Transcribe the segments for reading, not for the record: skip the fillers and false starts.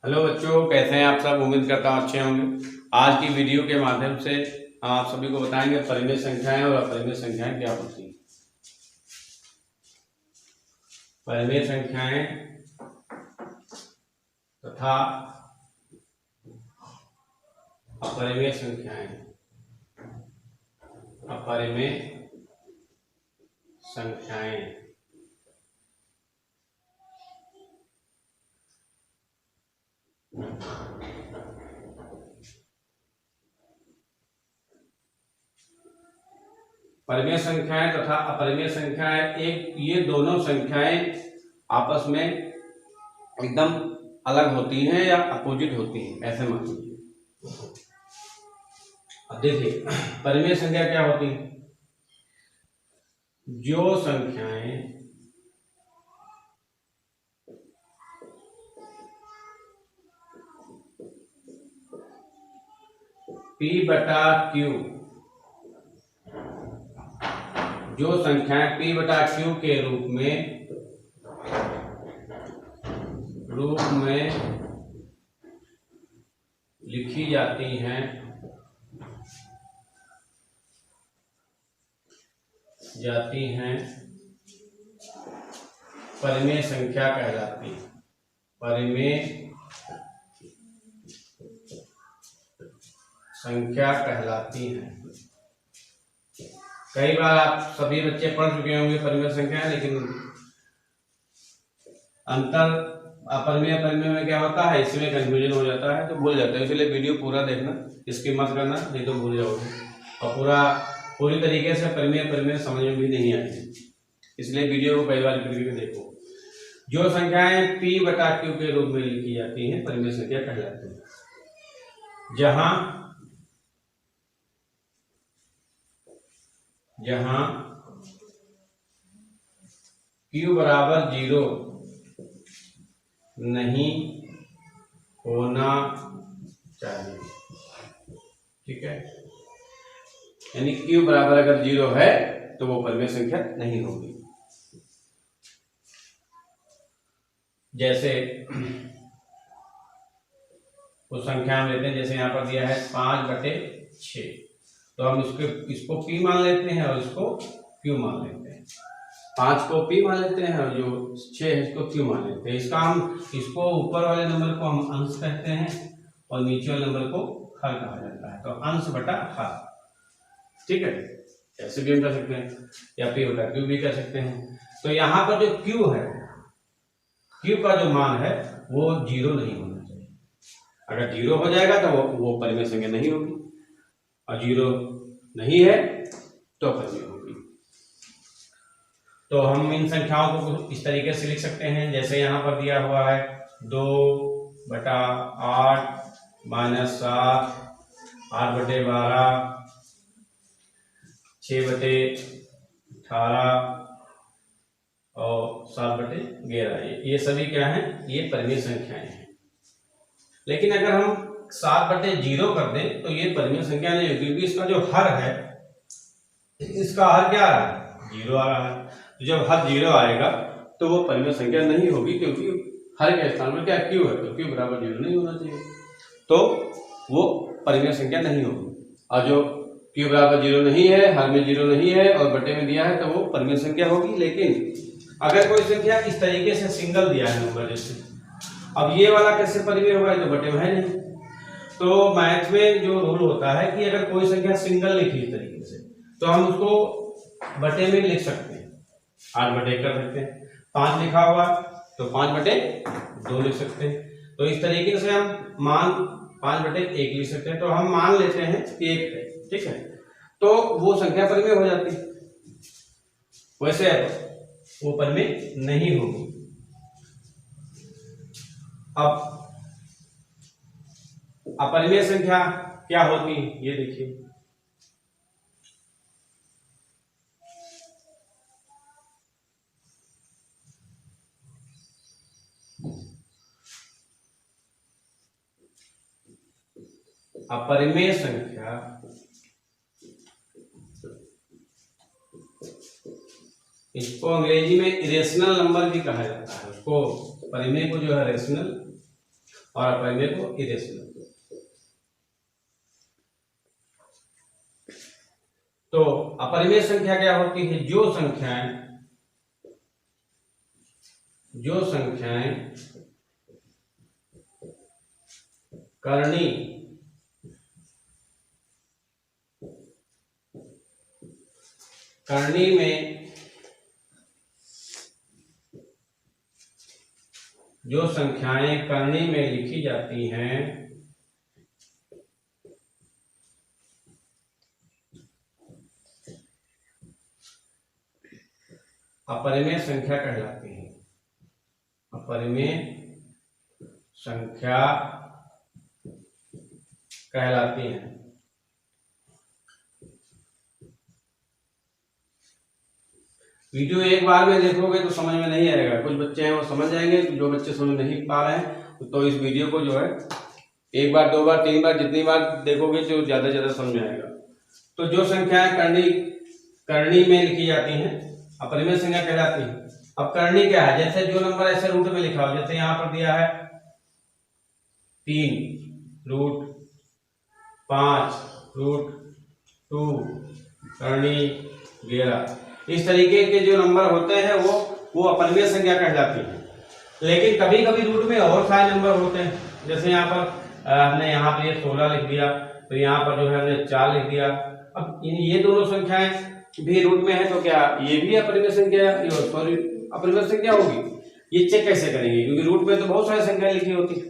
Hello बच्चों, कैसे हैं आप सब। उम्मीद करता हूँ अच्छे होंगे। आज की वीडियो के माध्यम से हम आप सभी को बताएंगे परिमेय संख्याएं और अपरिमेय संख्याएं क्या होती हैं। परिमेय संख्याएं तथा अपरिमेय संख्याएं। अपरिमेय संख्याएं परिमेय संख्याएं तथा अपरिमेय संख्याएं ये दोनों संख्याएं आपस में एकदम अलग होती हैं या अपोजिट होती हैं, ऐसे मान लीजिए। अब देखिए परिमेय संख्या क्या होती है। जो संख्याएं P बटा Q, जो संख्याएं P बटा Q के रूप में लिखी जाती हैं परिमेय संख्या कहलाती है। परिमेय संख्या कहलाती हैं। कई बार आप सभी बच्चे पढ़ चुके होंगे परिमेय संख्या, लेकिन अंतर अपरिमेय परिमेय में क्या होता है इसमें कंफ्यूजन हो जाता है, तो भूल जाते हैं। इसलिए वीडियो पूरा देखना, इसकी मत करना, नहीं तो भूल जाओगे और पूरी तरीके से परिमेय समझ में भी नहीं आएगी। इसलिए वीडियो को कई बार करके देखो। जो संख्याएं P बटा Q के रूप में लिखी जाती हैं परिमेय संख्या कहलाती है। जहां Q बराबर 0 नहीं होना चाहिए, ठीक है। यानी Q बराबर अगर 0 है तो वो परिमेय संख्या नहीं होगी। जैसे उस संख्या हम लेते हैं, जैसे यहाँ पर दिया है 5/6, तो हम इसको P मान लेते हैं और इसको Q मान लेते हैं। 5 को P मान लेते हैं और जो 6 है इसको Q मान लेते हैं। इसको ऊपर वाले नंबर को हम अंश कहते हैं और नीचे वाले नंबर को हर कहा जाता है। तो अंश बटा हर, ठीक है, ऐसे भी हम कर सकते हैं या P बटा Q भी कर सकते हैं। तो यहाँ पर जो Q है, Q का जो मान है वो 0 नहीं होना चाहिए। अगर 0 हो जाएगा तो वो परिमेय संख्या नहीं होगी, और 0 नहीं है तो परिमेय होगी। तो हम इन संख्याओं को इस तरीके से लिख सकते हैं, जैसे यहाँ पर दिया हुआ है 2/8 - 7, 8/12, 6/18 और 7/11। ये सभी क्या हैं, ये परिमेय संख्याएं हैं। लेकिन अगर हम 7/0 कर दें तो ये परिमेय संख्या नहीं होगी, क्योंकि इसका जो हर है, इसका हर क्या आ रहा है, 0 आ रहा है। तो जब हर 0 आएगा तो वो परिमेय संख्या नहीं होगी, क्योंकि हर के स्थान में क्या Q है, तो Q बराबर 0 नहीं होना चाहिए, तो वो परिमेय संख्या नहीं होगी। और जो Q बराबर 0 नहीं है, हर में 0 नहीं है और बटे में दिया है, तो वो परिमेय संख्या होगी। लेकिन अगर कोई संख्या इस तरीके से सिंगल दिया है नंबर, जैसे अब ये वाला कैसे परिमेय होगा, तो बटे में है नहीं। तो मैथ में जो रूल होता है कि अगर कोई संख्या सिंगल लिखी इस तरीके से, तो हम उसको बटे में लिख सकते हैं, 8/1 कर सकते हैं। 5 लिखा हुआ तो 5/2 लिख सकते हैं। तो इस तरीके से हम मान 5/1 लिख सकते हैं। तो हम मान लेते हैं 1 है, ठीक है, तो वो संख्या परिमेय हो जाती है। वैसे वो परिमेय नहीं होगी। अब अपरिमेय संख्या क्या होती है ये देखिए। अपरिमेय संख्या इसको अंग्रेजी में इरेशनल नंबर भी कहा जाता है। उसको परिमेय को जो है रेशनल और अपरिमेय को इधर से लग दो। तो अपरिमेय संख्या क्या होती है? जो संख्याएं करणी में लिखी जाती हैं अपरिमेय संख्या कहलाती है। अपरिमेय संख्या कहलाती हैं। वीडियो एक बार में देखोगे तो समझ में नहीं आएगा। कुछ बच्चे हैं वो समझ जाएंगे, जो बच्चे समझ नहीं पा रहे हैं तो इस वीडियो को जो है एक बार, दो बार, तीन बार, जितनी बार देखोगे तो ज्यादा समझ में आएगा। तो जो संख्याएं करणी में लिखी जाती हैं अपरिमेय संख्या कहलाती है। अब करणी क्या है? जैसे जो नंबर ऐसे रूट में लिखा हो, जैसे यहां पर दिया है 3√5√2 करणी 11, इस तरीके के जो नंबर होते हैं वो अपरिमेय संख्या कहलाती है। लेकिन कभी कभी रूट में और सारे नंबर होते हैं, जैसे यहाँ पर हमने यहाँ पर 16 लिख दिया, तो यहाँ पर जो है हमने 4 लिख दिया। अब ये दोनों संख्याएं भी रूट में है तो क्या ये भी अपरिमेय संख्या, सॉरी अपरिमेय संख्या होगी? ये चेक कैसे करेंगे? क्योंकि रूट में तो बहुत सारी संख्याएं लिखी होती है,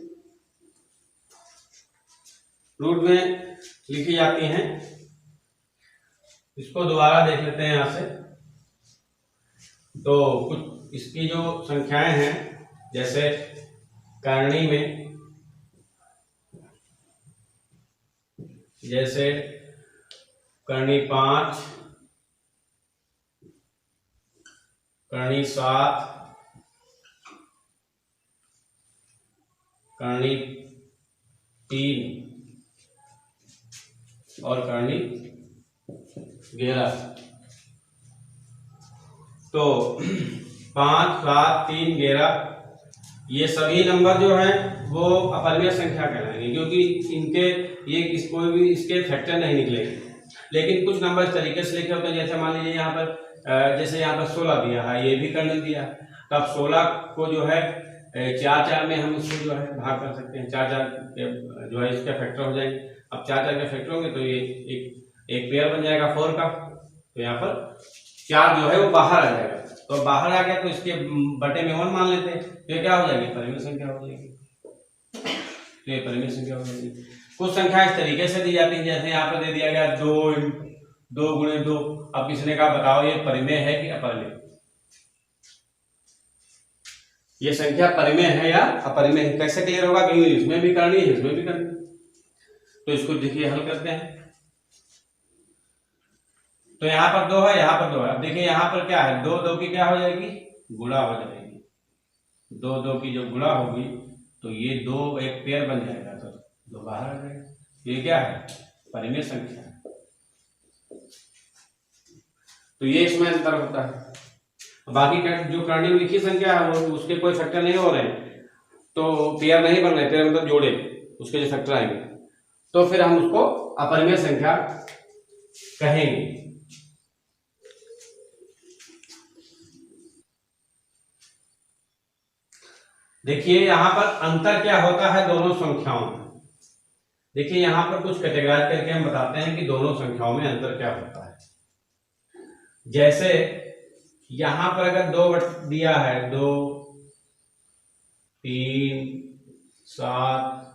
रूट में लिखी जाती हैं। इसको दोबारा देख लेते हैं यहां से। तो कुछ इसकी जो संख्याएं हैं, जैसे करणी में, जैसे करणी 5, करणी 7, करणी 3 और करणी 11। तो 5, 7, 3, 11 ये सभी नंबर जो हैं वो अपरिमेय संख्या कहलाएंगे, क्योंकि कोई भी इसके फैक्टर नहीं निकलेंगे। लेकिन कुछ नंबर इस तरीके से लिखे होते हैं, जैसे मान लीजिए यहाँ पर 16 दिया है, ये भी करणी दिया है, तो अब 16 को जो है 4 में हम इसको जो है भाग कर सकते हैं। 4 जो है इसका फैक्टर हो जाएंगे। अब 4 के फैक्टर होंगे तो ये एक पेयर बन जाएगा 4 का, तो यहाँ पर 4 जो है वो बाहर आ जाएगा। तो बाहर आ गया तो इसके बटे में 1 मान लेते हैं, तो ये क्या हो जाएगी? परिमेय संख्या हो जाएगी। तो ये परिमेय संख्या हो जाएगी। कुछ संख्या इस तरीके से दी जाती है, जैसे यहाँ पर दे दिया गया 2 गुणे 2। अब किसी ने कहा बताओ ये परिमेय है कि अपरिमेय? ये संख्या परिमेय है या अपरिमेय है? कैसे क्लियर होगा? क्योंकि इसमें भी करनी है, इसमें भी करनी है। तो इसको देखिए हल करते हैं। तो यहाँ पर 2 है, यहाँ पर 2 है। अब देखिए यहाँ पर क्या है? 2 की क्या हो जाएगी? गुणा हो जाएगी। 2 की जो गुणा होगी तो ये 2 एक पेयर बन जाएगा, तो 2 बाहर आ जाएगा। ये क्या है? परिमेय संख्या है। तो ये इसमें अंतर होता है। बाकी जो करणी में लिखी संख्या है वो उसके कोई फैक्टर नहीं हो रहे हैं, तो पेयर नहीं बन रहे, पेयर मतलब जोड़े, उसके जो फैक्टर आएंगे तो फिर हम उसको अपरिमेय संख्या कहेंगे। देखिए यहां पर अंतर क्या होता है दोनों संख्याओं में। देखिए यहां पर कुछ कैटेगराइज करके हम बताते हैं कि दोनों संख्याओं में अंतर क्या होता है। जैसे यहां पर अगर 2 दिया है, 2, 3, 7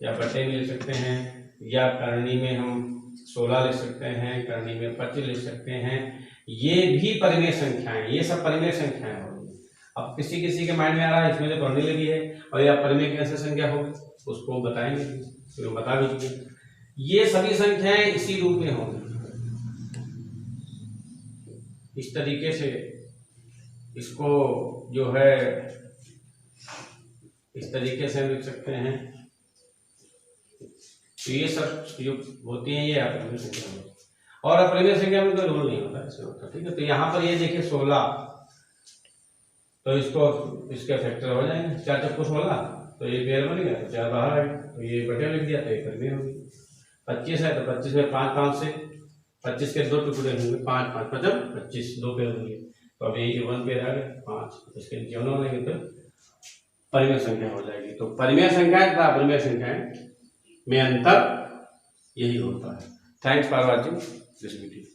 या बटे में ले सकते हैं, या करणी में हम 16 ले सकते हैं, करणी में 25 ले सकते हैं, ये भी परिमेय संख्याएं, ये सब परिमेय संख्याएं होंगी। अब किसी किसी के माइंड में आ रहा है इसमें तो करणी लगी है और यह परिमेय कैसे संख्या होगी, उसको बताएंगे, तो बता दीजिए। ये सभी संख्याएं इसी रूप में होंगी, इस तरीके से इसको जो है इस तरीके से हम लिख सकते हैं। तो ये सब जो होती हैं ये अपरिमेय संख्या होती है, और अपरिमेय संख्या में कोई रूल नहीं होता, ऐसे होता, ठीक है। तो यहाँ पर ये देखिए 16, तो इसको इसके फैक्टर हो जाएंगे, 4 चक्कू 16, तो ये पेयर बन गया, तो 4 बाहर आ गया, तो ये बटे लिख दिया, तो ये परिमेय हो गई। 25 है तो 25 में 5 5 से 25 के 2 टुकड़े होंगे, 5 5 मतलब 25, 2 पेयर होंगे, तो अब ये 1 पेयर आ गया 5, इसके नीचे होने वाले तो परिमेय संख्या हो जाएगी। तो परिमेय संख्या तथा अपरिमेय संख्या में अंतर यही होता है। Thanks for watching this video.